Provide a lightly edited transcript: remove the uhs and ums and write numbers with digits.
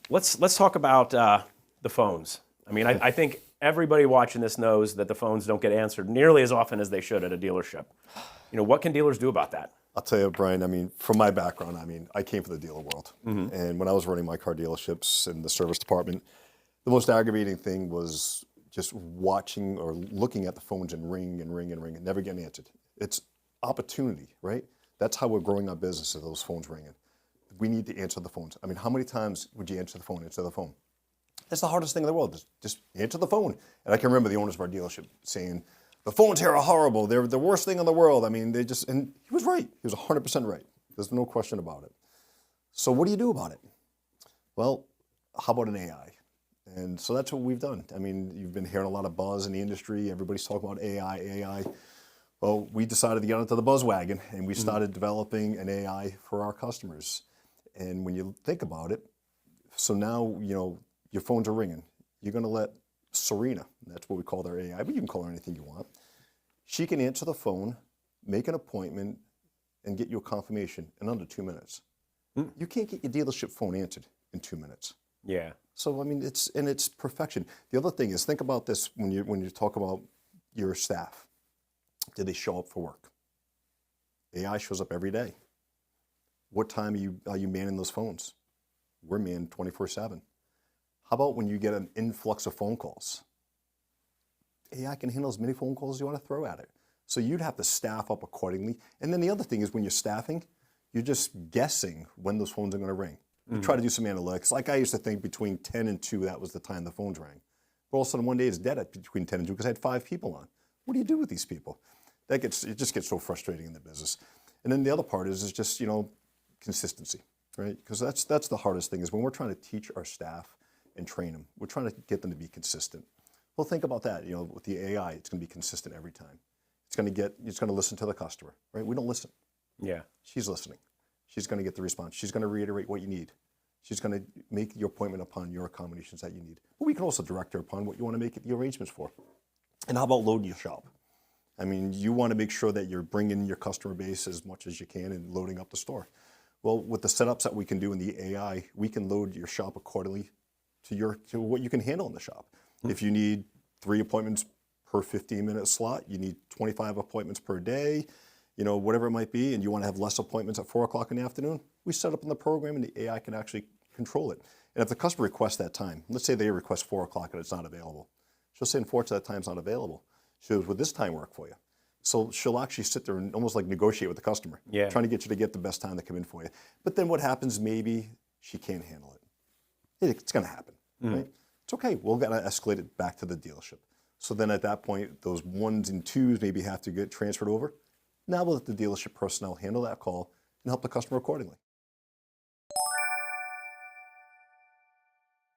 Let's talk about the phones. I mean, I think everybody watching this knows that the phones don't get answered nearly as often as they should at a dealership. You know, what can dealers do about that? I'll tell you, Brian, I mean, from my background, I mean, I came from the dealer world. And when I was running my car dealerships in the service department, the most aggravating thing was just watching or looking at the phones and ring and ring and ring and never getting answered. It's opportunity, right? That's how we're growing our business, is those phones ringing. We need to answer the phones. I mean, how many times would you answer the phone? That's the hardest thing in the world, just answer the phone. And I can remember the owners of our dealership saying, the phones here are horrible. They're the worst thing in the world. I mean, and he was right. He was 100% right. There's no question about it. So what do you do about it? Well, how about an AI? And so that's what we've done. I mean, you've been hearing a lot of buzz in the industry. Everybody's talking about AI. Well, we decided to get onto the buzz wagon, and we started developing an AI for our customers. And when you think about it, so now, you know, your phones are ringing. You're going to let Serena, that's what we call their AI, but you can call her anything you want. She can answer the phone, make an appointment, and get you a confirmation in under 2 minutes. You can't get your dealership phone answered in 2 minutes. Yeah. So I mean, it's perfection. The other thing is, think about this when you talk about your staff. Do they show up for work? AI shows up every day. What time are you manning those phones? We're manned 24/7. How about when you get an influx of phone calls? AI can handle as many phone calls as you want to throw at it. So you'd have to staff up accordingly. And then the other thing is, when you're staffing, you're just guessing when those phones are going to ring. You try to do some analytics. Like I used to think between 10 and 2, that was the time the phones rang. But all of a sudden one day it's dead at between 10 and 2 because I had 5 people on. What do you do with these people? It just gets so frustrating in the business. And then the other part is just, you know, consistency, right? Because that's the hardest thing, is when we're trying to teach our staff and train them, we're trying to get them to be consistent. Well, think about that. You know, with the AI, it's going to be consistent every time. It's going to listen to the customer, right? We don't listen. Yeah. She's listening. She's going to get the response. She's going to reiterate what you need. She's going to make your appointment upon your accommodations that you need. But we can also direct her upon what you want to make the arrangements for. And how about loading your shop? I mean, you want to make sure that you're bringing your customer base as much as you can and loading up the store. Well, with the setups that we can do in the AI, we can load your shop accordingly to what you can handle in the shop. If you need 3 appointments per 15-minute slot, you need 25 appointments per day, you know, whatever it might be, and you want to have less appointments at 4 o'clock in the afternoon, we set up in the program and the AI can actually control it. And if the customer requests that time, let's say they request 4 o'clock and it's not available, she'll say, unfortunately, that time's not available. She goes, would this time work for you? So she'll actually sit there and almost like negotiate with the customer, trying to get you to get the best time to come in for you. But then what happens, maybe she can't handle it. It's going to happen, right? It's okay. We're going to escalate it back to the dealership. So then at that point, those 1s and 2s maybe have to get transferred over. Now we'll let the dealership personnel handle that call and help the customer accordingly.